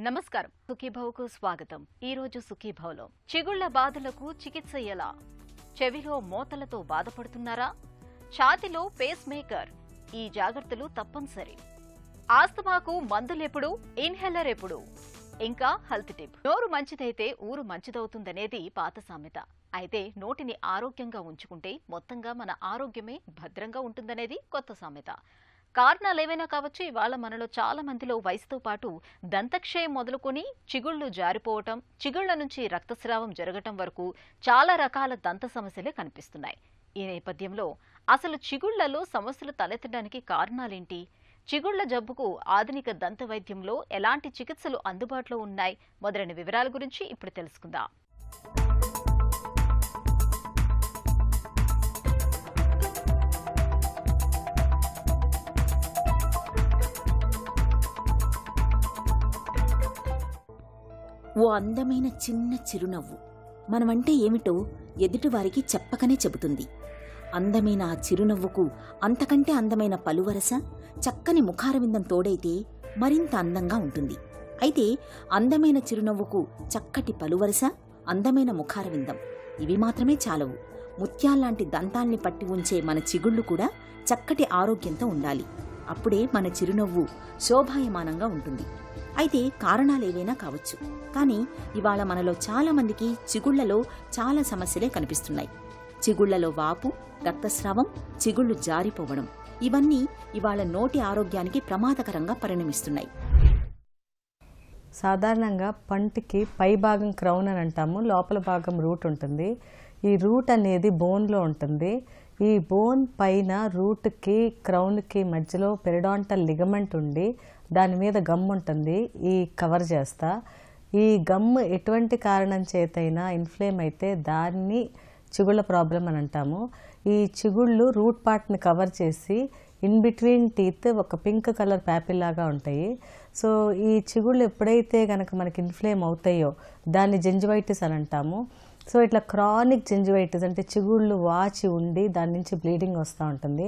నమస్కారం సుఖీభవకు స్వాగతం. ఈ రోజు సుఖీభవలో చిగుళ్ల బాధలకు చికిత్స ఎలా? చెవిలో మోతలతో బాధపడుతున్నారా? ఛాతిలో పేస్ మేకర్? ఈ జాగ్రత్తలు తప్పనిసరి. ఆస్తమాకు మందులెప్పుడు, ఇన్హేలర్ ఎప్పుడు? ఇంకా హెల్త్ టిప్. నోరు మంచిదైతే ఊరు మంచిదవుతుందనేది పాత సామెత. అయితే నోటిని ఆరోగ్యంగా ఉంచుకుంటే మొత్తంగా మన ఆరోగ్యమే భద్రంగా ఉంటుందనేది కొత్త సామెత. కారణాలేవైనా కావచ్చు, ఇవాళ మనలో చాలా మందిలో వయసుతో పాటు దంతక్షయం మొదలుకొని చిగుళ్లు జారిపోవటం, చిగుళ్ల నుంచి రక్తస్రావం జరగటం వరకు చాలా రకాల దంత సమస్యలే కనిపిస్తున్నాయి. ఈ నేపథ్యంలో అసలు చిగుళ్లలో సమస్యలు తలెత్తడానికి కారణాలేంటి? చిగుళ్ల జబ్బుకు ఆధునిక దంత వైద్యంలో ఎలాంటి చికిత్సలు అందుబాటులో ఉన్నాయి? మొదలైన వివరాల గురించి ఇప్పుడు తెలుసుకుందాం. ఓ అందమైన చిన్న చిరునవ్వు మనమంటే ఏమిటో ఎదుటివారికి చెప్పకనే చెబుతుంది. అందమైన ఆ చిరునవ్వుకు అంతకంటే అందమైన పలువరస, చక్కని ముఖారవిందం తోడైతే మరింత అందంగా ఉంటుంది. అయితే అందమైన చిరునవ్వుకు చక్కటి పలువరస, అందమైన ముఖారవిందం ఇవి మాత్రమే చాలవు. ముత్యాల్లాంటి దంతాల్ని పట్టి ఉంచే మన చిగుళ్ళు కూడా చక్కటి ఆరోగ్యంతో ఉండాలి. అప్పుడే మన చిరునవ్వు శోభాయమానంగా ఉంటుంది. అయితే కారణాలేవైనా కావచ్చు, కానీ ఇవాళ మనలో చాలా మందికి చిగుళ్లలో చాలా సమస్యలే కనిపిస్తున్నాయి. చిగుళ్లలో వాపు, రక్తస్రావం, చిగుళ్లు జారిపోవడం ఇవన్నీ ఇవాళ నోటి ఆరోగ్యానికి ప్రమాదకరంగా పరిణమిస్తున్నాయి. సాధారణంగా పంటికి పై భాగం క్రౌన్ అని అంటాము, లోపల భాగం రూట్ ఉంటుంది. ఈ రూట్ అనేది బోన్లో ఉంటుంది. ఈ బోన్ పైన రూట్కి క్రౌన్కి మధ్యలో పెరిడాంటల్ లిగమెంట్ ఉండి దాని మీద గమ్ ఉంటుంది. ఈ కవర్ చేస్తా ఈ గమ్ ఎటువంటి కారణం చేతైనా ఇన్ఫ్లేమ్ అయితే దాన్ని చిగుళ్ళ ప్రాబ్లం అని అంటాము. ఈ చిగుళ్ళు రూట్ పార్ట్ని కవర్ చేసి ఇన్ బిట్వీన్ టీత్ ఒక పింక్ కలర్ ప్యాపిల్ లాగా ఉంటాయి. సో ఈ చిగుళ్ళు ఎప్పుడైతే కనుక మనకి ఇన్ఫ్లేమ్ అవుతాయో దాన్ని జింజివైటిస్ అని అంటాము. సో ఇట్లా క్రానిక్ జింజివైటిస్ అంటే చిగుళ్ళు వాచి ఉండి దాని నుంచి బ్లీడింగ్ వస్తూ ఉంటుంది.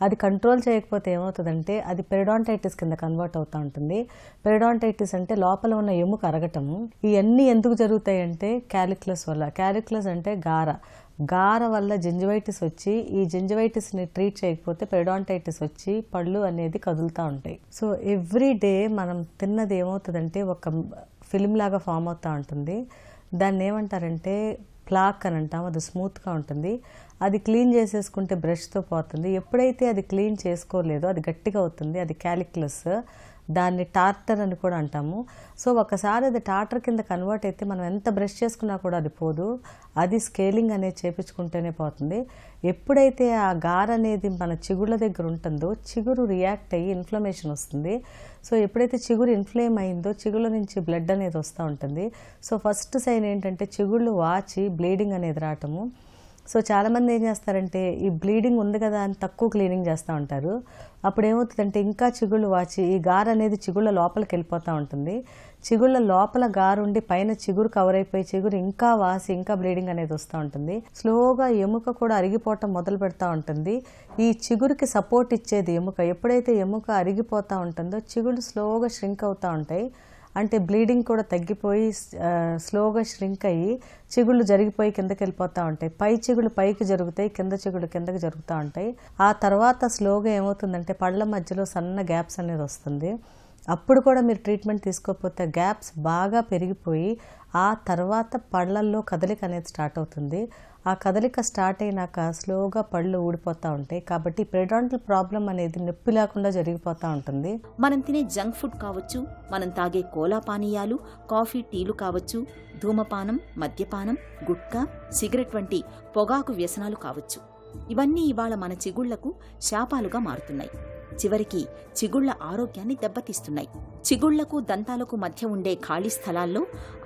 అది కంట్రోల్ చేయకపోతే ఏమవుతుందంటే అది పెరిడాంటైటిస్ కింద కన్వర్ట్ అవుతూ ఉంటుంది. పెరిడాంటైటిస్ అంటే లోపల ఉన్న ఎముక అరగటము. ఇవన్నీ ఎందుకు జరుగుతాయంటే క్యాలిక్యులస్ వల్ల. క్యాలిక్యులస్ అంటే గార వల్ల జింజివైటిస్ వచ్చి ఈ జింజివైటిస్ని ట్రీట్ చేయకపోతే పెరిడాంటైటిస్ వచ్చి పళ్ళు అనేది కదులుతూ ఉంటాయి. సో ఎవ్రీ డే మనం తిన్నది ఏమవుతుందంటే ఒక ఫిల్మ్ లాగా ఫామ్ అవుతూ ఉంటుంది. దాన్ని ఏమంటారంటే ప్లాక్ అని అంటాం. అది స్మూత్గా ఉంటుంది. అది క్లీన్ చేసేసుకుంటే బ్రష్తో పోతుంది. ఎప్పుడైతే అది క్లీన్ చేసుకోలేదో అది గట్టిగా అవుతుంది. అది క్యాలిక్యులస్. దాన్ని టార్టర్ అని కూడా అంటాము. సో ఒకసారి అది టార్టర్ కింద కన్వర్ట్ అయితే మనం ఎంత బ్రష్ చేసుకున్నా కూడా అది పోదు. అది స్కేలింగ్ అనేది చేపించుకుంటేనే పోతుంది. ఎప్పుడైతే ఆ గార్ అనేది మన చిగుళ్ళ దగ్గర ఉంటుందో చిగురు రియాక్ట్ అయ్యి ఇన్ఫ్లమేషన్ వస్తుంది. సో ఎప్పుడైతే చిగురు ఇన్ఫ్లేమ్ అయిందో చిగుళ్ళ నుంచి బ్లడ్ అనేది వస్తూ ఉంటుంది. సో ఫస్ట్ సైన్ ఏంటంటే చిగుళ్ళు వాచి బ్లీడింగ్ అనేది రావటము. సో చాలామంది ఏం చేస్తారంటే ఈ బ్లీడింగ్ ఉంది కదా అని తక్కువ క్లీనింగ్ చేస్తూ ఉంటారు. అప్పుడు ఏమవుతుందంటే ఇంకా చిగుళ్ళు వాచి ఈ గారు అనేది చిగుళ్ళ లోపలికి వెళ్ళిపోతూ ఉంటుంది. చిగుళ్ళ లోపల గారు ఉండి పైన చిగురు కవర్ అయిపోయి చిగురు ఇంకా వాసి ఇంకా బ్లీడింగ్ అనేది వస్తూ ఉంటుంది. స్లోగా ఎముక కూడా అరిగిపోవటం మొదలు పెడతా ఉంటుంది. ఈ చిగురుకి సపోర్ట్ ఇచ్చేది ఎముక. ఎప్పుడైతే ఎముక అరిగిపోతూ ఉంటుందో చిగుళ్ళు స్లోగా ష్రింక్ అవుతూ ఉంటాయి. అంటే బ్లీడింగ్ కూడా తగ్గిపోయి స్లోగా ష్రింక్ అయ్యి చిగుళ్ళు జరిగిపోయి కిందకి వెళ్ళిపోతూ ఉంటాయి. పై చిగుళ్ళు పైకి జరుగుతాయి, కింద చిగుళ్ళు కిందకి జరుగుతూ ఉంటాయి. ఆ తర్వాత స్లోగా ఏమవుతుందంటే పళ్ళ మధ్యలో సన్న గ్యాప్స్ అనేది వస్తుంది. అప్పుడు కూడా మీరు ట్రీట్మెంట్ తీసుకోకపోతే గ్యాప్స్ బాగా పెరిగిపోయి ఆ తర్వాత పళ్ళల్లో కదలిక అనేది స్టార్ట్ అవుతుంది. ఆ కదలిక స్టార్ట్ అయినాక స్లోగా పళ్ళు ఊడిపోతూ ఉంటాయి. కాబట్టి పెరిడాంటల్ ప్రాబ్లం అనేది నొప్పి లేకుండా జరిగిపోతూ ఉంటుంది. మనం తినే జంక్ ఫుడ్ కావచ్చు, మనం తాగే కోలా పానీయాలు, కాఫీ, టీలు కావచ్చు, ధూమపానం, మద్యపానం, గుట్కా, సిగరెట్ వంటి పొగాకు వ్యసనాలు కావచ్చు. ఇవన్నీ ఇవాళ మన చిగుళ్లకు శాపాలుగా మారుతున్నాయి. చివరికి చిగుళ్ల ఆరోగ్యాన్ని దెబ్బతీస్తున్నాయి. చిగుళ్లకు దంతాలకు మధ్య ఉండే ఖాళీ స్థలాల్లో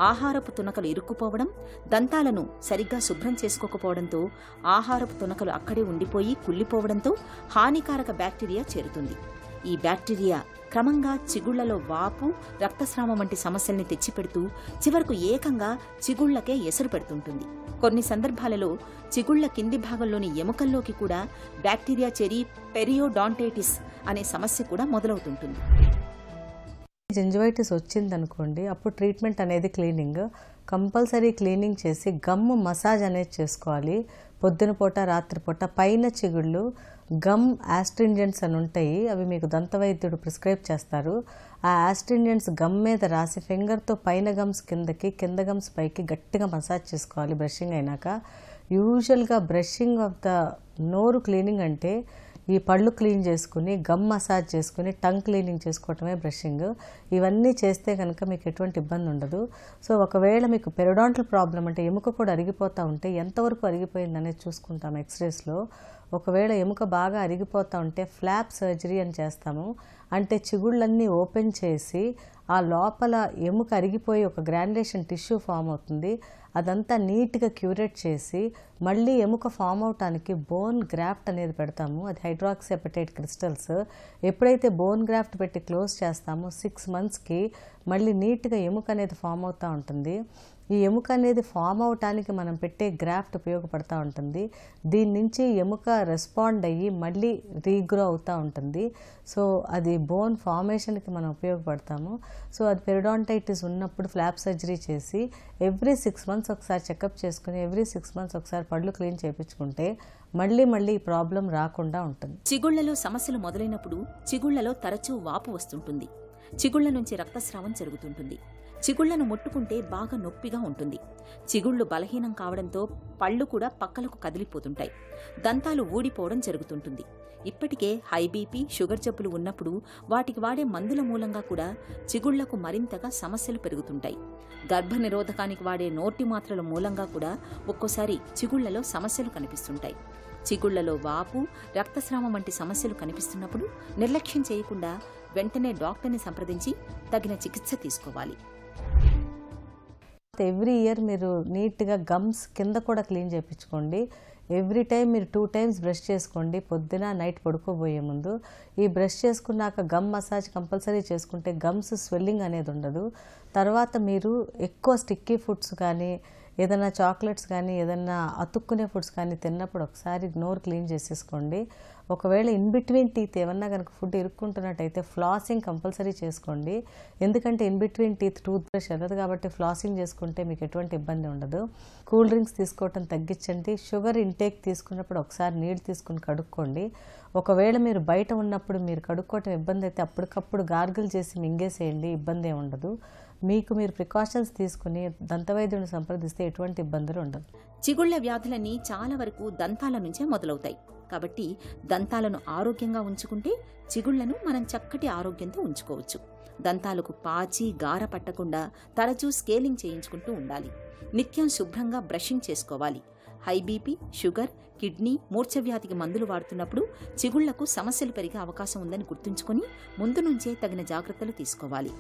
ఆహారపు తునకలు ఇరుక్కుపోవడం, దంతాలను సరిగ్గా శుభ్రం చేసుకోకపోవడంతో ఆహారపు తునకలు అక్కడే ఉండిపోయి కుళ్ళిపోవడంతో హానికారక బ్యాక్టీరియా చేరుతుంది. ఈ బ్యాక్టీరియా క్రమంగా చిగుళ్లలో వాపు, రక్తస్రావం వంటి సమస్యల్ని తెచ్చిపెడుతూ చివరకు ఏకంగా చిగుళ్లకే ఎసరు పెడుతుంటుంది. కొన్ని సందర్భాలలో చిగుళ్ల కింది భాగంలోని ఎముకల్లోకి కూడా బ్యాక్టీరియా చేరి పెరియోడాంటైటిస్ అనే సమస్య కూడా మొదలవుతుంటుంది. జింజివైటిస్ వచ్చిందనుకోండి, అప్పుడు ట్రీట్మెంట్ అనేది క్లీనింగ్. కంపల్సరీ క్లీనింగ్ చేసి గమ్ మసాజ్ అనేది చేసుకోవాలి. పొద్దున పూట, రాత్రిపూట. పైన చిగుళ్ళు గమ్ యాస్ట్రింజెంట్స్ అని ఉంటాయి, అవి మీకు దంతవైద్యుడు ప్రిస్క్రైబ్ చేస్తారు. ఆ యాస్ట్రింజెంట్స్ గమ్ మీద రాసి ఫింగర్తో పైన గమ్స్ కిందకి, కింద గమ్స్ పైకి గట్టిగా మసాజ్ చేసుకోవాలి బ్రషింగ్ అయినాక. యూజువల్గా బ్రషింగ్ ఆఫ్ ద నోరు క్లీనింగ్ అంటే ఈ పళ్ళు క్లీన్ చేసుకుని, గమ్ మసాజ్ చేసుకుని, టంగ్ క్లీనింగ్ చేసుకోవటమే బ్రషింగ్. ఇవన్నీ చేస్తే కనుక మీకు ఎటువంటి ఇబ్బంది ఉండదు. సో ఒకవేళ మీకు పెరిడాంటల్ ప్రాబ్లం అంటే ఎముక కూడా అరిగిపోతూ ఉంటే ఎంతవరకు అరిగిపోయింది అనేది చూసుకుంటాం ఎక్స్రేస్లో. ఒకవేళ ఎముక బాగా అరిగిపోతూ ఉంటే ఫ్లాప్ సర్జరీ అని చేస్తాము. అంటే చిగుళ్ళన్నీ ఓపెన్ చేసి ఆ లోపల ఎముక అరిగిపోయి ఒక గ్రాన్యులేషన్ టిష్యూ ఫామ్ అవుతుంది. అదంతా నీట్గా క్యూరేట్ చేసి మళ్ళీ ఎముక ఫామ్ అవటానికి బోన్ గ్రాఫ్ట్ అనేది పెడతాము. అది హైడ్రాక్సీ అపెటైట్ క్రిస్టల్స్. ఎప్పుడైతే బోన్ గ్రాఫ్ట్ పెట్టి క్లోజ్ చేస్తామో 6 monthsకి మళ్ళీ నీట్గా ఎముక అనేది ఫామ్ అవుతూ ఉంటుంది. ఈ ఎముక అనేది ఫామ్ అవటానికి మనం పెట్టే గ్రాఫ్ట్ ఉపయోగపడుతూ ఉంటుంది. దీని నుంచి ఎముక రెస్పాండ్ అయ్యి మళ్ళీ రీగ్రో అవుతూ ఉంటుంది. సో అది బోన్ ఫార్మేషన్కి మనం ఉపయోగపడతాము. సో అది పెరిడాంటైటిస్ ఉన్నప్పుడు ఫ్లాప్ సర్జరీ చేసి ఎవ్రీ 6 months ఒకసారి చెకప్ చేసుకుని, ఎవ్రీ 6 months ఒకసారి పళ్ళు క్లీన్ చేయించుకుంటే మళ్ళీ ఈ ప్రాబ్లం రాకుండా ఉంటుంది. చిగుళ్లలో సమస్యలు మొదలైనప్పుడు చిగుళ్లలో తరచూ వాపు వస్తుంటుంది. చిగుళ్ల నుంచి రక్తస్రావం జరుగుతుంటుంది. చిగుళ్లను ముట్టుకుంటే బాగా నొప్పిగా ఉంటుంది. చిగుళ్లు బలహీనం కావడంతో పళ్ళు కూడా పక్కలకు కదిలిపోతుంటాయి. దంతాలు ఊడిపోవడం జరుగుతుంటుంది. ఇప్పటికే హై బీపీ, షుగర్ జబ్బులు ఉన్నప్పుడు వాటికి వాడే మందుల మూలంగా కూడా చిగుళ్లకు మరింతగా సమస్యలు పెరుగుతుంటాయి. గర్భనిరోధకానికి వాడే నోటి మాత్రల మూలంగా కూడా ఒక్కోసారి చిగుళ్లలో సమస్యలు కనిపిస్తుంటాయి. చిగుళ్లలో వాపు, రక్తస్రావం వంటి సమస్యలు కనిపిస్తున్నప్పుడు నిర్లక్ష్యం చేయకుండా వెంటనే డాక్టర్ని సంప్రదించి తగిన చికిత్స తీసుకోవాలి. ఎవ్రీ ఇయర్ మీరు నీట్గా గమ్స్ కింద కూడా క్లీన్ చేయించుకోండి. ఎవ్రీ టైం మీరు 2 times బ్రష్ చేసుకోండి, పొద్దున నైట్ పడుకోబోయే ముందు. ఈ బ్రష్ చేసుకున్నాక గమ్ మసాజ్ కంపల్సరీ చేసుకుంటే గమ్స్ స్వెల్లింగ్ అనేది ఉండదు. తర్వాత మీరు ఎక్కువ స్టిక్కీ ఫుడ్స్ కానీ, ఏదైనా చాక్లెట్స్ కానీ, ఏదైనా అతుక్కునే ఫుడ్స్ కానీ తిన్నప్పుడు ఒకసారి నోరు క్లీన్ చేసేసుకోండి. ఒకవేళ ఇన్ బిట్వీన్ టీత్ ఏమన్నా కనుక ఫుడ్ ఇరుక్కుంటున్నట్టయితే ఫ్లాసింగ్ కంపల్సరీ చేసుకోండి. ఎందుకంటే in between teeth tooth brush వెళ్ళదు కాబట్టి ఫ్లాసింగ్ చేసుకుంటే మీకు ఎటువంటి ఇబ్బంది ఉండదు. కూల్ డ్రింక్స్ తీసుకోవటం తగ్గించండి. షుగర్ ఇంటేక్ తీసుకున్నప్పుడు ఒకసారి నీళ్ళు తీసుకుని కడుక్కోండి. ఒకవేళ మీరు బయట ఉన్నప్పుడు మీరు కడుక్కోవటం ఇబ్బంది అయితే అప్పటికప్పుడు గార్గిల్ చేసి మింగేసేయండి, ఇబ్బంది ఏమి ఉండదు. మీరు ప్రికాషన్స్ తీసుకుని దంతవైద్యుని సంప్రదిస్తే ఎటువంటి ఇబ్బందులు ఉండదు. చిగుళ్ల వ్యాధులన్నీ చాలా వరకు దంతాల నుంచే మొదలవుతాయి. కాబట్టి దంతాలను ఆరోగ్యంగా ఉంచుకుంటే చిగుళ్లను మనం చక్కటి ఆరోగ్యంతో ఉంచుకోవచ్చు. దంతాలకు పాచి, గార పట్టకుండా తరచూ స్కేలింగ్ చేయించుకుంటూ ఉండాలి. నిత్యం శుభ్రంగా బ్రషింగ్ చేసుకోవాలి. హై బీపీ, షుగర్, కిడ్నీ, మూర్ఛవ్యాధికి మందులు వాడుతున్నప్పుడు చిగుళ్లకు సమస్యలు పెరిగే అవకాశం ఉందని గుర్తుంచుకొని ముందు నుంచే తగిన జాగ్రత్తలు తీసుకోవాలి.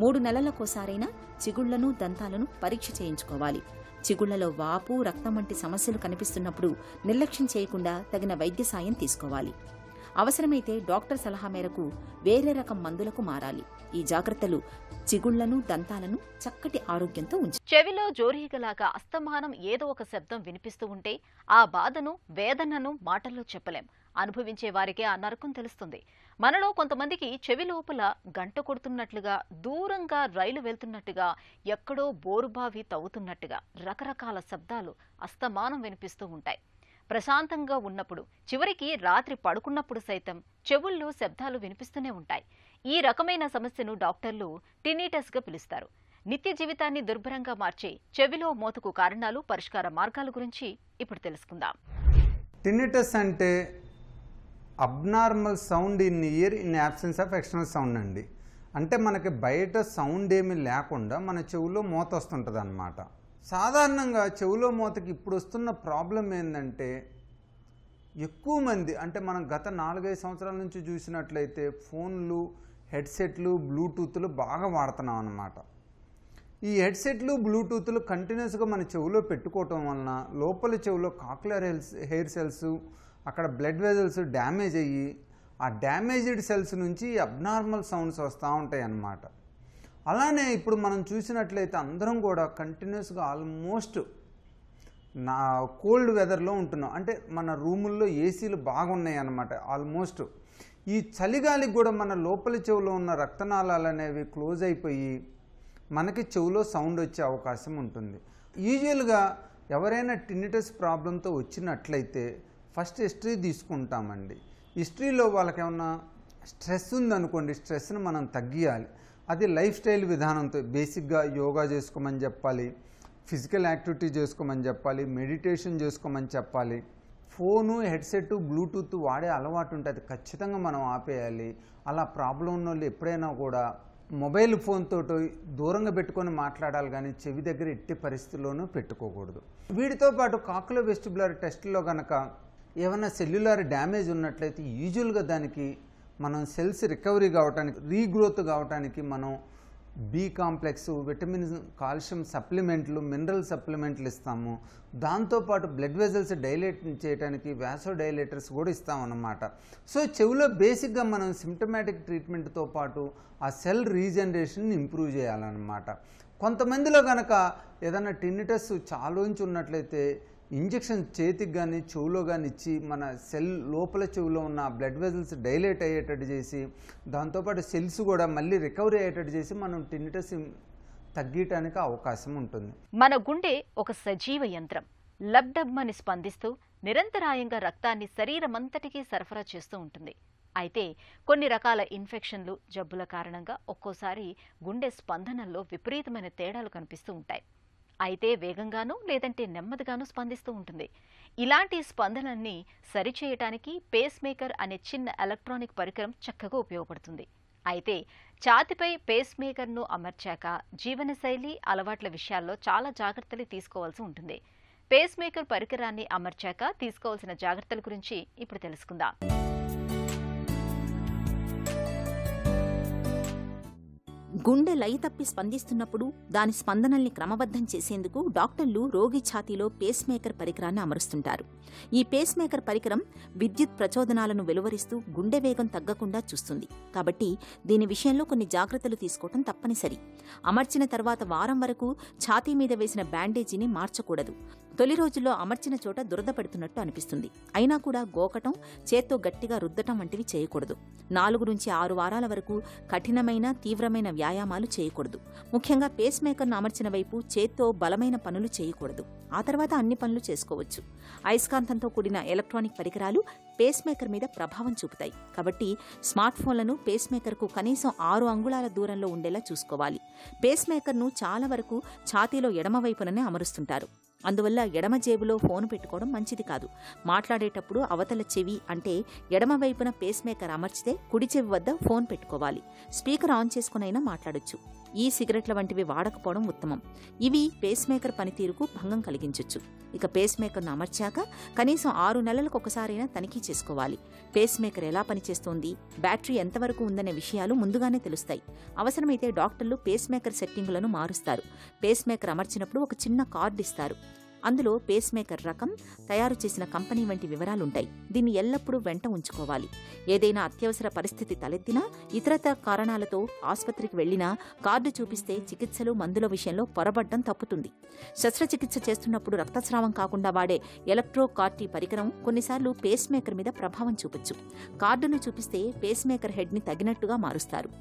3 నెలలకోసారైనా చిగుళ్లను, దంతాలను పరీక్ష చేయించుకోవాలి. చిగుళ్లలో వాపు, రక్తం వంటి సమస్యలు కనిపిస్తున్నప్పుడు నిర్లక్ష్యం చేయకుండా తగిన వైద్య సాయం తీసుకోవాలి. అవసరమైతే డాక్టర్ సలహా మేరకు వేరే రకం మందులకు మారాలి. ఈ జాగ్రత్తలు చిగుళ్లను, దంతాలను చక్కటి ఆరోగ్యంతో ఉంచు. చెవిలో జోరీగలాగా అస్తమానం ఏదో ఒక శబ్దం వినిపిస్తూ ఉంటే ఆ బాధను, వేదనను మాటల్లో చెప్పలేం. అనుభవించే వారికే ఆ నరకం తెలుస్తుంది. మనలో కొంతమందికి చెవి లోపల గంట కొడుతున్నట్లుగా, దూరంగా రైలు వెళ్తున్నట్టుగా, ఎక్కడో బోరుబావి తవ్వుతున్నట్టుగా రకరకాల శబ్దాలు అస్తమానం వినిపిస్తూ ఉంటాయి. ప్రశాంతంగా ఉన్నప్పుడు, చివరికి రాత్రి పడుకున్నప్పుడు సైతం చెవుల్లో శబ్దాలు వినిపిస్తూనే ఉంటాయి. ఈ రకమైన సమస్యను డాక్టర్లు టినిటస్గా పిలుస్తారు. నిత్య జీవితాన్ని దుర్భరంగా మార్చే చెవిలో మోతకు కారణాలు, పరిష్కార మార్గాల గురించి ఇప్పుడు తెలుసుకుందాం. టినిటస్ అంటే abnormal sound in year in absence of external sound అండి. అంటే మనకి బయట సౌండ్ ఏమీ లేకుండా మన చెవులో మోత వస్తుంటుంది అన్నమాట. సాధారణంగా చెవులో మోతకి ఇప్పుడు వస్తున్న ప్రాబ్లం ఏంటంటే, ఎక్కువ మంది అంటే మనం గత 4-5 సంవత్సరాల నుంచి చూసినట్లయితే ఫోన్లు, హెడ్సెట్లు, బ్లూటూత్లు బాగా వాడుతున్నాం అన్నమాట. ఈ హెడ్సెట్లు, బ్లూటూత్లు కంటిన్యూస్గా మన చెవులో పెట్టుకోవటం వలన లోపల చెవులో కాక్లియర్ హెయిర్ సెల్స్, అక్కడ బ్లడ్ వెజల్స్ డ్యామేజ్ అయ్యి ఆ డ్యామేజ్డ్ సెల్స్ నుంచి అబ్నార్మల్ సౌండ్స్ వస్తూ ఉంటాయి అన్నమాట. అలానే ఇప్పుడు మనం చూసినట్లయితే అందరం కూడా కంటిన్యూస్గా ఆల్మోస్ట్ కోల్డ్ వెదర్లో ఉంటున్నాం. అంటే మన రూముల్లో ఏసీలు బాగున్నాయి అన్నమాట. ఆల్మోస్ట్ ఈ చలిగాలికి కూడా మన లోపల చెవులో ఉన్న రక్తనాళాలు అనేవి క్లోజ్ అయిపోయి మనకి చెవులో సౌండ్ వచ్చే అవకాశం ఉంటుంది. యూజువల్గా ఎవరైనా టిన్నిటస్ ప్రాబ్లంతో వచ్చినట్లయితే ఫస్ట్ హిస్టరీ తీసుకుంటామండి. హిస్టరీలో వాళ్ళకి ఏమన్నా స్ట్రెస్ ఉందనుకోండి, స్ట్రెస్ని మనం తగ్గియాలి. అది లైఫ్ స్టైల్ విధానంతో బేసిక్గా యోగా చేసుకోమని చెప్పాలి, ఫిజికల్ యాక్టివిటీ చేసుకోమని చెప్పాలి, మెడిటేషన్ చేసుకోమని చెప్పాలి. ఫోను, హెడ్సెట్, బ్లూటూత్ వాడే అలవాటు ఉంటే అది ఖచ్చితంగా మనం ఆపేయాలి. అలా ప్రాబ్లం ఉన్న వాళ్ళు ఎప్పుడైనా కూడా మొబైల్ ఫోన్తో దూరంగా పెట్టుకొని మాట్లాడాలి, కానీ చెవి దగ్గర ఎట్టి పరిస్థితుల్లోనూ పెట్టుకోకూడదు. వీటితో పాటు కాక్యులో వెస్టిబులర్ టెస్ట్లో కనుక ఏమైనా సెల్యులర్ డ్యామేజ్ ఉన్నట్లయితే యూజువల్గా దానికి మనం సెల్స్ రికవరీ కావడానికి, రీగ్రోత్ కావడానికి మనం బి కాంప్లెక్స్, విటమిన్, కాల్షియం సప్లిమెంట్లు, మినరల్ సప్లిమెంట్లు ఇస్తాము. దాంతోపాటు బ్లడ్ వెజల్స్ డైలేట్ చేయడానికి వ్యాసో డైలేటర్స్ కూడా ఇస్తామన్నమాట. సో చెవిలో బేసిక్గా మనం సిమ్టమాటిక్ ట్రీట్మెంట్తో పాటు ఆ సెల్ రీజనరేషన్ ఇంప్రూవ్ చేయాలన్నమాట. కొంతమందిలో కనుక ఏదైనా టిన్నిటస్ చాలోంచి ఉన్నట్లయితే ఇంజెక్షన్ చేతికి కానీ చెవులో కానీ ఇచ్చి మన సెల్ లోపల చెవులో ఉన్న బ్లడ్ వెజల్స్ డైలేట్ అయ్యేటట్టు చేసి, దాంతోపాటు సెల్స్ కూడా మళ్ళీ రికవరీ అయ్యేటట్టు చేసి మనం టిన్నిటస్ తగ్గటానికి అవకాశం ఉంటుంది. మన గుండె ఒక సజీవ యంత్రం. లబ్డబ్మని స్పందిస్తూ నిరంతరాయంగా రక్తాన్ని శరీరమంతటికీ సరఫరా చేస్తూ ఉంటుంది. అయితే కొన్ని రకాల ఇన్ఫెక్షన్లు, జబ్బుల కారణంగా ఒక్కోసారి గుండె స్పందనల్లో విపరీతమైన తేడాలు కనిపిస్తూ ఉంటాయి. అయితే వేగంగానూ లేదంటే నెమ్మదిగానూ స్పందిస్తూ ఉంటుంది. ఇలాంటి స్పందనల్ని సరిచేయటానికి పేస్ మేకర్ అనే చిన్న ఎలక్ట్రానిక్ పరికరం చక్కగా ఉపయోగపడుతుంది. అయితే ఛాతీపై పేస్ మేకర్ను అమర్చాక జీవనశైలి, అలవాట్ల విషయాల్లో చాలా జాగ్రత్తలు తీసుకోవాల్సి ఉంటుంది. పేస్ మేకర్ పరికరాన్ని అమర్చాక తీసుకోవాల్సిన జాగ్రత్తల గురించి ఇప్పుడు తెలుసుకుందాం. గుండె లయ తప్పి స్పందిస్తున్నప్పుడు దాని స్పందనల్ని క్రమబద్ధం చేసేందుకు డాక్టర్లు రోగి ఛాతీలో పేస్ మేకర్ పరికరాన్ని అమరుస్తుంటారు. ఈ పేస్ మేకర్ పరికరం విద్యుత్ ప్రచోదనాలను వెలువరిస్తూ గుండె వేగం తగ్గకుండా చూస్తుంది. కాబట్టి దీని విషయంలో కొన్ని జాగ్రత్తలు తీసుకోవటం తప్పనిసరి. అమర్చిన తర్వాత వారం వరకు ఛాతీ మీద వేసిన బ్యాండేజీని మార్చకూడదు. తొలి రోజుల్లో అమర్చిన చోట దురద పెడుతున్నట్టు అనిపిస్తుంది. అయినా కూడా గోకటం, చేత్తో గట్టిగా రుద్దటం వంటివి చేయకూడదు. 4 నుంచి 6 వారాల వరకు కఠినమైన, తీవ్రమైన వ్యాయామాలు చేయకూడదు. ముఖ్యంగా పేస్ మేకర్ను అమర్చిన వైపు చేత్తో బలమైన పనులు చేయకూడదు. ఆ తర్వాత అన్ని పనులు చేసుకోవచ్చు. అయస్కాంతంతో కూడిన ఎలక్ట్రానిక్ పరికరాలు పేస్ మేకర్ మీద ప్రభావం చూపుతాయి. కాబట్టి స్మార్ట్ ఫోన్లను పేస్ మేకర్కు కనీసం 6 అంగుళాల దూరంలో ఉండేలా చూసుకోవాలి. పేస్ మేకర్ను చాలా వరకు ఛాతీలో ఎడమవైపుననే అమరుస్తుంటారు. అందువల్ల ఎడమ జేబులో ఫోన్ పెట్టుకోవడం మంచిది కాదు. మాట్లాడేటప్పుడు అవతల చెవి అంటే ఎడమవైపున పేస్ మేకర్ అమర్చితే కుడి చెవి వద్ద ఫోన్ పెట్టుకోవాలి. స్పీకర్ ఆన్ చేసుకునైనా మాట్లాడొచ్చు. ఈ సిగరెట్ల వంటివి వాడకపోవడం ఉత్తమం. ఇవి పేస్ మేకర్ పనితీరుకు భంగం కలిగించొచ్చు. ఇక పేస్ మేకర్ను అమర్చాక కనీసం 6 నెలలకు ఒకసారైనా తనిఖీ చేసుకోవాలి. పేస్ మేకర్ ఎలా పనిచేస్తోంది, బ్యాటరీ ఎంతవరకు ఉందనే విషయాలు ముందుగానే తెలుస్తాయి. అవసరమైతే డాక్టర్లు పేస్ మేకర్ సెట్టింగులను మారుస్తారు. పేస్ మేకర్ అమర్చినప్పుడు ఒక చిన్న కార్డు ఇస్తారు. అందులో పేస్ మేకర్ రకం, తయారు చేసిన కంపెనీ వంటి వివరాలుంటాయి. దీన్ని ఎల్లప్పుడూ వెంట ఉంచుకోవాలి. ఏదైనా అత్యవసర పరిస్థితి తలెత్తినా, ఇతరత కారణాలతో ఆసుపత్రికి వెళ్లినా కార్డు చూపిస్తే చికిత్సలు, మందుల విషయంలో పొరబడ్డం తప్పుతుంది. శస్త్రచికిత్స చేస్తున్నప్పుడు రక్తస్రావం కాకుండా వాడే ఎలక్ట్రోకార్టీ పరికరం కొన్నిసార్లు పేస్ మేకర్ మీద ప్రభావం చూపొచ్చు. కార్డును చూపిస్తే పేస్ మేకర్ హెడ్ని తగినట్టుగా మారుస్తారు.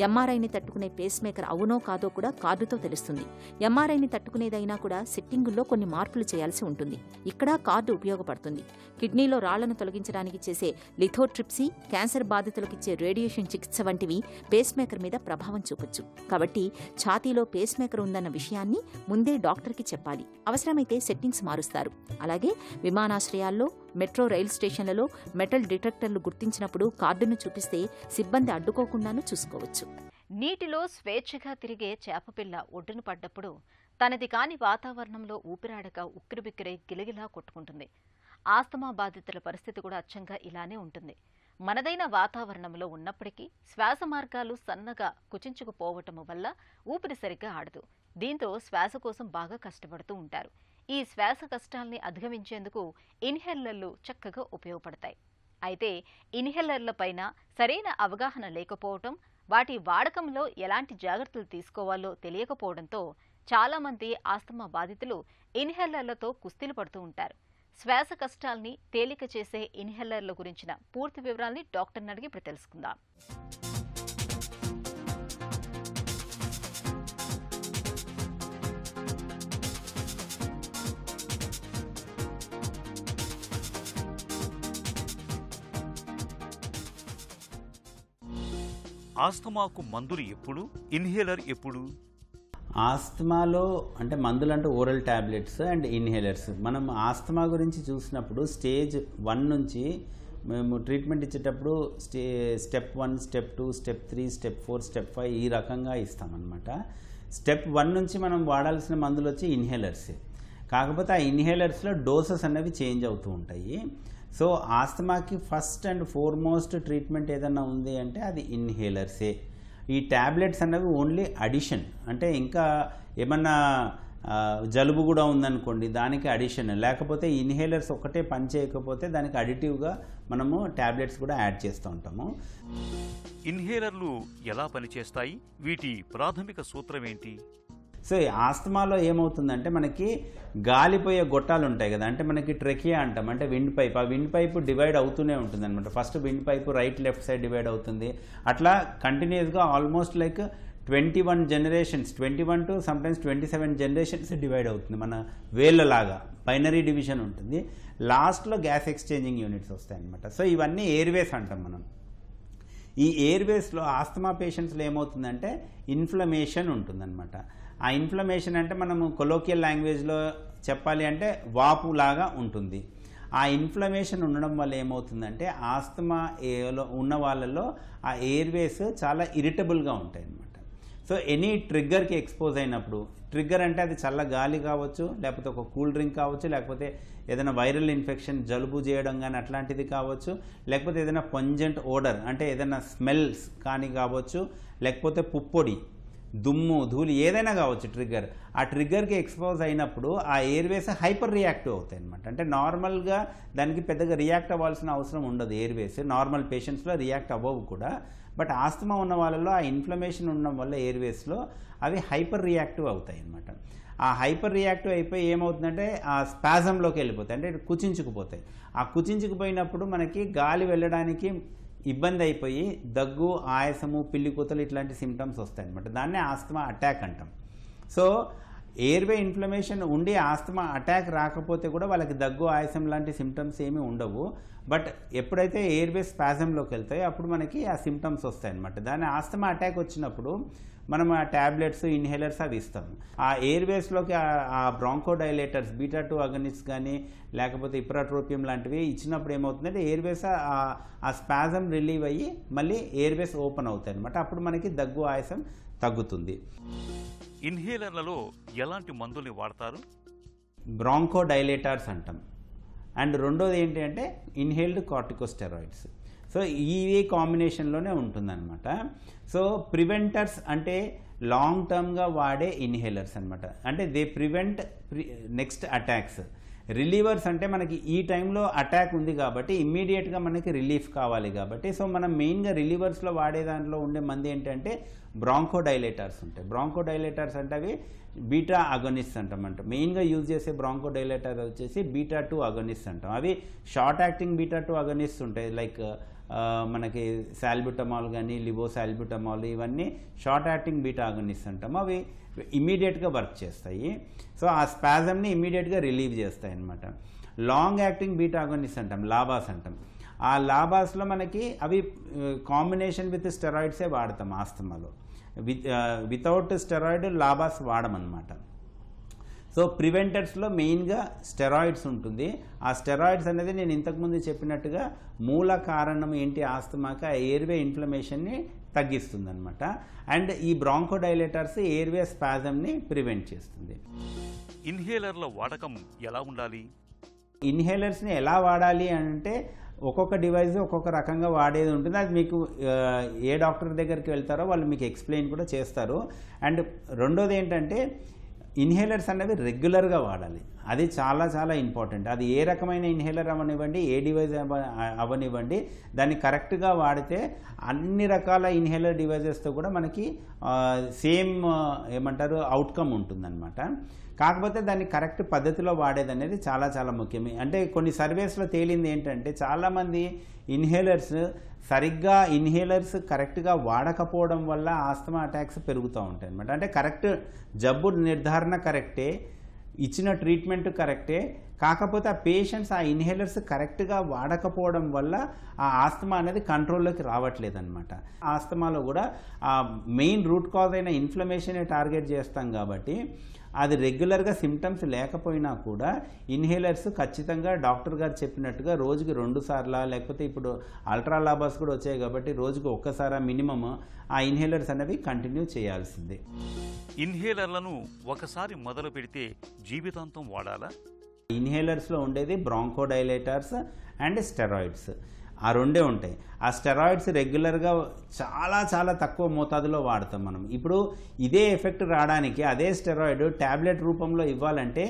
ఎంఆర్ఐని తట్టుకునే పేస్ మేకర్ అవునో కాదో కూడా కార్డుతో తెలుస్తుంది. ఎంఆర్ఐని తట్టుకునేదైనా కూడా సెట్టింగుల్లో కొన్ని మార్పులు చేయాల్సి ఉంటుంది. ఇక్కడ కార్డు ఉపయోగపడుతుంది. కిడ్నీలో రాళ్లను తొలగించడానికి చేసే లిథోట్రిప్సీ, క్యాన్సర్ బాధితులకు ఇచ్చే రేడియేషన్ చికిత్స వంటివి పేస్ మేకర్ మీద ప్రభావం చూపొచ్చు. కాబట్టి ఛాతీలో పేస్ మేకర్ ఉందన్న విషయాన్ని ముందే డాక్టర్కి చెప్పాలి. అవసరమైతే సెట్టింగ్స్ మారుస్తారు. అలాగే విమానాశ్రయాల్లో, మెట్రో రైలు స్టేషన్లలో మెటల్ డిటెక్టర్లు గుర్తించినప్పుడు కార్డును చూపిస్తే సిబ్బంది అడ్డుకోకుండానూ చూసుకోవచ్చు. నీటిలో స్వేచ్ఛగా తిరిగే చేపపిల్ల ఒడ్డున పడ్డప్పుడు తనది కాని వాతావరణంలో ఊపిరాడక ఉక్కిరిబిక్కిరై గిలగిలా కొట్టుకుంటుంది. ఆస్తమా బాధితుల పరిస్థితి కూడా అచ్చంగా ఇలానే ఉంటుంది. మనదైన వాతావరణంలో ఉన్నప్పటికీ శ్వాస మార్గాలు సన్నగా కుచించుకుపోవటం వల్ల ఊపిరి సరిగ్గా ఆడదు. దీంతో శ్వాస కోసం బాగా కష్టపడుతూ ఉంటారు. ఈ శ్వాస కష్టాల్ని అధిగమించేందుకు ఇన్హేలర్లు చక్కగా ఉపయోగపడతాయి. అయితే ఇన్హేలర్లపైన సరైన అవగాహన లేకపోవటం, వాటి వాడకంలో ఎలాంటి జాగ్రత్తలు తీసుకోవాలో తెలియకపోవడంతో చాలామంది ఆస్తమా బాధితులు ఇన్హేలర్లతో కుస్తీలు పడుతూ ఉంటారు. శ్వాస కష్టాల్ని తేలిక చేసే ఇన్హేలర్ల గురించిన పూర్తి వివరాల్ని డాక్టర్ని అడిగి ఇప్పుడు తెలుసుకుందాం. ఆస్తమాకు మందులు ఎప్పుడు, ఇన్హేలర్ ఎప్పుడు? ఆస్తమాలో అంటే మందులు అంటే ఓరల్ ట్యాబ్లెట్స్ అండ్ ఇన్హేలర్స్. మనం ఆస్తమా గురించి చూసినప్పుడు స్టేజ్ 1 నుంచి మేము ట్రీట్మెంట్ ఇచ్చేటప్పుడు step 1, step 2, step 3, step 4, step 5 ఈ రకంగా ఇస్తామన్నమాట. స్టెప్ 1 నుంచి మనం వాడాల్సిన మందులు వచ్చి ఇన్హేలర్సే. కాకపోతే ఆ ఇన్హేలర్స్లో డోసెస్ అనేవి చేంజ్ అవుతూ ఉంటాయి. సో ఆస్తమాకి ఫస్ట్ అండ్ ఫోర్మోస్ట్ ట్రీట్మెంట్ ఏదన్నా ఉంది అంటే అది ఇన్హేలర్సే. ఈ ట్యాబ్లెట్స్ అనేవి ఓన్లీ అడిషన్, అంటే ఇంకా ఏమన్నా జలుబు కూడా ఉందనుకోండి దానికి అడిషన్, లేకపోతే ఇన్హేలర్స్ ఒక్కటే పని చేయకపోతే దానికి అడిటివ్గా మనము ట్యాబ్లెట్స్ కూడా యాడ్ చేస్తూ ఉంటాము. ఇన్హేలర్లు ఎలా పనిచేస్తాయి? వీటి ప్రాథమిక సూత్రం ఏంటి? సో ఆస్తమాలో ఏమవుతుందంటే మనకి గాలిపోయే గొట్టాలు ఉంటాయి కదా, అంటే మనకి ట్రెకియా అంటాం, అంటే విండ్ పైప్. ఆ విండ్ పైప్ డివైడ్ అవుతూనే ఉంటుంది అనమాట. First wind pipe right left side divide అవుతుంది. అట్లా కంటిన్యూస్గా almost like 21 generations, 21 to sometimes 27 generations divide అవుతుంది. మన వేళ్ళలాగా బైనరీ డివిజన్ ఉంటుంది. లాస్ట్లో గ్యాస్ ఎక్స్చేంజింగ్ యూనిట్స్ వస్తాయి అనమాట. సో ఇవన్నీ ఎయిర్వేస్ అంటాం మనం. ఈ ఎయిర్వేస్లో ఆస్తమా పేషెంట్స్లో ఏమవుతుందంటే ఇన్ఫ్లమేషన్ ఉంటుందన్నమాట. ఆ ఇన్ఫ్లమేషన్ అంటే మనము కొలోకియల్ లాంగ్వేజ్లో చెప్పాలి అంటే వాపు లాగా ఉంటుంది. ఆ ఇన్ఫ్లమేషన్ ఉండడం వల్ల ఏమవుతుందంటే ఆస్తమా ఉన్న వాళ్ళలో ఆ ఎయిర్వేస్ చాలా ఇరిటబుల్గా ఉంటాయి అన్నమాట. సో ఎనీ ట్రిగ్గర్కి ఎక్స్పోజ్ అయినప్పుడు, ట్రిగ్గర్ అంటే అది చల్ల గాలి కావచ్చు, లేకపోతే ఒక కూల్ డ్రింక్ కావచ్చు, లేకపోతే ఏదైనా వైరల్ ఇన్ఫెక్షన్ జలుబు చేయడం కానీ అట్లాంటిది కావచ్చు, లేకపోతే ఏదైనా పంజెంట్ ఓడర్ అంటే ఏదైనా స్మెల్స్ కానీ కావచ్చు, లేకపోతే పుప్పొడి, దుమ్ము, ధూళి ఏదైనా కావచ్చు ట్రిగ్గర్. ఆ ట్రిగ్గర్కి ఎక్స్పోజ్ అయినప్పుడు ఆ ఎయిర్వేస్ హైపర్ రియాక్టివ్ అవుతాయి అనమాట. అంటే నార్మల్గా దానికి పెద్దగా రియాక్ట్ అవ్వాల్సిన అవసరం ఉండదు. ఎయిర్వేస్ నార్మల్ పేషెంట్స్లో రియాక్ట్ అవ్వవు కూడా. బట్ ఆస్తమా ఉన్న వాళ్ళలో ఆ ఇన్ఫ్లమేషన్ ఉండడం వల్ల ఎయిర్వేస్లో అవి హైపర్ రియాక్టివ్ అవుతాయి అన్నమాట. ఆ హైపర్ రియాక్టివ్ అయిపోయి ఏమవుతుందంటే ఆ స్పాజంలోకి వెళ్ళిపోతాయి, అంటే కుచించుకుపోతాయి. ఆ కుచించుకుపోయినప్పుడు మనకి గాలి వెళ్ళడానికి ఇబ్బంది అయిపోయి దగ్గు, ఆయాసము, పిల్లి కూతలు ఇట్లాంటి సిమ్టమ్స్ వస్తాయి అన్నమాట. దాన్నే ఆస్తమా అటాక్ అంటాం. సో ఎయిర్వే ఇన్ఫ్లమేషన్ ఉండి ఆస్తమా అటాక్ రాకపోతే కూడా వాళ్ళకి దగ్గు, ఆయాసం లాంటి సిమ్టమ్స్ ఏమీ ఉండవు. బట్ ఎప్పుడైతే ఎయిర్వే స్పాజంలోకి వెళ్తాయో అప్పుడు మనకి ఆ సిమ్టమ్స్ వస్తాయి అన్నమాట. దాన్ని ఆస్తమా అటాక్ వచ్చినప్పుడు మనం ఆ ట్యాబ్లెట్స్, ఇన్హేలర్స్ అవి ఇస్తాము. ఆ ఎయిర్వేస్లోకి ఆ బ్రాంకోడైలేటర్స్, బీటా-2 అగనిస్ట్ కానీ లేకపోతే ఇప్రాట్రోపియం లాంటివి ఇచ్చినప్పుడు ఏమవుతుందంటే ఎయిర్వేస్ ఆ స్పాజం రిలీవ్ అయ్యి మళ్ళీ ఎయిర్వేస్ ఓపెన్ అవుతాయి అనమాట. అప్పుడు మనకి దగ్గు, ఆయాసం తగ్గుతుంది. ఇన్హేలర్లలో ఎలాంటి మందుల్ని వాడతారు? బ్రాంకోడైలేటర్స్ అంటాం. అండ్ రెండోది ఏంటి అంటే ఇన్హేల్డ్ కార్టికోస్టెరాయిడ్స్. సో ఈ కాంబినేషన్లోనే ఉంటుందన్నమాట. సో ప్రివెంటర్స్ అంటే లాంగ్ టర్మ్గా వాడే ఇన్హేలర్స్ అనమాట. అంటే they prevent next attacks. Relievers అంటే మనకి ఈ టైంలో అటాక్ ఉంది కాబట్టి ఇమ్మీడియట్గా మనకి రిలీఫ్ కావాలి కాబట్టి, సో మనం మెయిన్గా రిలీవర్స్లో వాడే దాంట్లో ఉండే మంది ఏంటంటే బ్రాంకోడైలేటర్స్ ఉంటాయి. బ్రాంకోడైలేటర్స్ అంటే అవి బీటా అగోనిస్ట్ అంటామంట. మెయిన్గా యూజ్ చేసే బ్రాంకోడైలేటర్ వచ్చేసి బీటా-2 అగోనిస్ట్ అంటాం. అవి షార్ట్ యాక్టింగ్ బీటా-2 అగోనిస్ట్ ఉంటాయి. లైక్ మనకి సాల్బ్యూటమాల్ కానీ లివోసాల్బ్యూటమాల్, ఇవన్నీ షార్ట్ యాక్టింగ్ బీటా అగోనిస్ట్ అంటాము. అవి ఇమ్మీడియట్గా వర్క్ చేస్తాయి. సో ఆ స్పాజంని ఇమ్మీడియట్గా రిలీవ్ చేస్తాయి అన్నమాట. లాంగ్ యాక్టింగ్ బీటా అగోనిస్ట్ అంటాం, లాబాస్ అంటాం. ఆ లాబాస్లో మనకి అవి కాంబినేషన్ విత్ స్టెరాయిడ్సే వాడతాం ఆస్తమాలో. వితౌట్ స్టెరాయిడ్ లాబాస్ వాడమన్నమాట. సో ప్రివెంటర్స్లో మెయిన్గా స్టెరాయిడ్స్ ఉంటుంది. ఆ స్టెరాయిడ్స్ అనేది నేను ఇంతకుముందు చెప్పినట్టుగా మూల కారణం ఏంటి ఆస్తమాకి, ఆ ఎయిర్వే ఇన్ఫ్లమేషన్ని తగ్గిస్తుంది అనమాట. అండ్ ఈ బ్రాంకోడైలేటర్స్ ఎయిర్వే స్పాజంని ప్రివెంట్ చేస్తుంది. ఇన్హేలర్ల వాడకం ఎలా ఉండాలి? ఇన్హేలర్స్ని ఎలా వాడాలి అంటే ఒక్కొక్క డివైస్ ఒక్కొక్క రకంగా వాడేది ఉంటుంది. అది మీకు ఏ డాక్టర్ దగ్గరికి వెళ్తారో వాళ్ళు మీకు ఎక్స్ప్లెయిన్ కూడా చేస్తారు. అండ్ రెండోది ఏంటంటే ఇన్హేలర్స్ అనేవి రెగ్యులర్గా వాడాలి. అది చాలా చాలా ఇంపార్టెంట్. అది ఏ రకమైన ఇన్హేలర్ అవ్వనివ్వండి, ఏ డివైస్ అవ్వనివ్వండి, దాన్ని కరెక్ట్గా వాడితే అన్ని రకాల ఇన్హేలర్ డివైజెస్తో కూడా మనకి సేమ్ ఏమంటారు అవుట్కమ్ ఉంటుందన్నమాట. కాకపోతే దాన్ని కరెక్ట్ పద్ధతిలో వాడేది అనేది చాలా చాలా ముఖ్యం. అంటే కొన్ని సర్వేస్లో తేలింది ఏంటంటే చాలామంది ఇన్హేలర్స్ కరెక్ట్గా వాడకపోవడం వల్ల ఆస్తమా అటాక్స్ పెరుగుతూ ఉంటాయి అనమాట. అంటే కరెక్ట్ జబ్బు నిర్ధారణ కరెక్టే, ఇచ్చిన ట్రీట్మెంట్ కరెక్టే, కాకపోతే ఆ పేషెంట్స్ ఆ ఇన్హేలర్స్ కరెక్ట్గా వాడకపోవడం వల్ల ఆ ఆస్తమా అనేది కంట్రోల్లోకి రావట్లేదన్నమాట. ఆస్తమాలో కూడా ఆ మెయిన్ రూట్ కాజ్ అయిన ఇన్ఫ్లమేషనే టార్గెట్ చేస్తాం కాబట్టి అది రెగ్యులర్గా సిమ్టమ్స్ లేకపోయినా కూడా ఇన్హేలర్స్ ఖచ్చితంగా డాక్టర్ గారు చెప్పినట్టుగా రోజుకి 2 సార్లు, లేకపోతే ఇప్పుడు అల్ట్రా లాబాస్ కూడా వచ్చాయి కాబట్టి రోజుకి ఒక్కసారి మినిమమ్ ఆ ఇన్హేలర్స్ అనేవి కంటిన్యూ చేయాల్సిందే. ఇన్హేలర్లను ఒకసారి మొదలు పెడితే జీవితాంతం వాడాలా? ఇన్హేలర్స్లో ఉండేది బ్రాంకోడైలేటర్స్ అండ్ స్టెరాయిడ్స్, ఆ రెండే ఉంటాయి. ఆ స్టెరాయిడ్స్ రెగ్యులర్గా చాలా చాలా తక్కువ మోతాదులో వాడతాం మనం. ఇప్పుడు ఇదే ఎఫెక్ట్ రావడానికి అదే స్టెరాయిడ్ ట్యాబ్లెట్ రూపంలో ఇవ్వాలంటే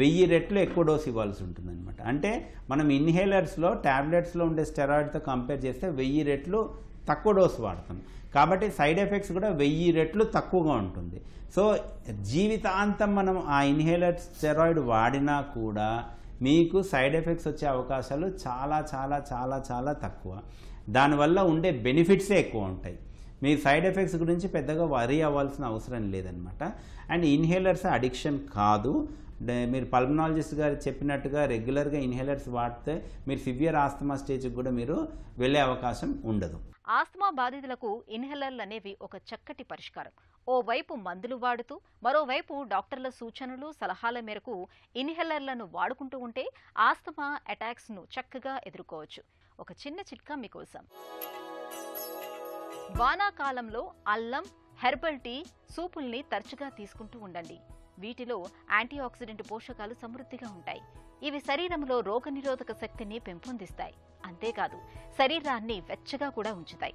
1000 రెట్లు ఎక్కువ డోస్ ఇవ్వాల్సి ఉంటుందన్నమాట. అంటే మనం ఇన్హేలర్స్లో ట్యాబ్లెట్స్లో ఉండే స్టెరాయిడ్తో కంపేర్ చేస్తే 1000 రెట్లు తక్కువ డోస్ వాడతాం కాబట్టి సైడ్ ఎఫెక్ట్స్ కూడా 1000 రెట్లు తక్కువగా ఉంటుంది. సో జీవితాంతం మనం ఆ ఇన్హేలర్ స్టెరాయిడ్ వాడినా కూడా మీకు సైడ్ ఎఫెక్ట్స్ వచ్చే అవకాశాలు చాలా చాలా చాలా చాలా తక్కువ. దానివల్ల ఉండే బెనిఫిట్సే ఎక్కువ ఉంటాయి. మీ సైడ్ ఎఫెక్ట్స్ గురించి పెద్దగా వరీ అవ్వాల్సిన అవసరం లేదనమాట. అండ్ ఇన్హేలర్స్ అడిక్షన్ కాదు. మీరు పల్మనాలజిస్ట్ గారు చెప్పినట్టుగా రెగ్యులర్గా ఇన్హేలర్స్ వాడితే మీరు సివియర్ ఆస్తమా స్టేజ్కి కూడా మీరు వెళ్ళే అవకాశం ఉండదు. ఆస్తమా బాధితులకు ఇన్హేలర్లు అనేవి ఒక చక్కటి పరిష్కారం. ఓవైపు మందులు వాడుతూ మరోవైపు డాక్టర్ల సూచనలు సలహాల మేరకు ఇన్హేలర్లను వాడుకుంటూ ఉంటే ఆస్తమా అటాక్స్ను చక్కగా ఎదుర్కోవచ్చు. ఒక చిన్న చిట్కా మీకోసం. వానాకాలంలో అల్లం, హెర్బల్ టీ, సూపుల్ని తరచుగా తీసుకుంటూ ఉండండి. వీటిలో యాంటీఆక్సిడెంట్ పోషకాలు సమృద్ధిగా ఉంటాయి. ఇవి శరీరంలో రోగనిరోధక శక్తిని పెంపొందిస్తాయి. అంతేకాదు శరీరాన్ని వెచ్చగా కూడా ఉంచుతాయి.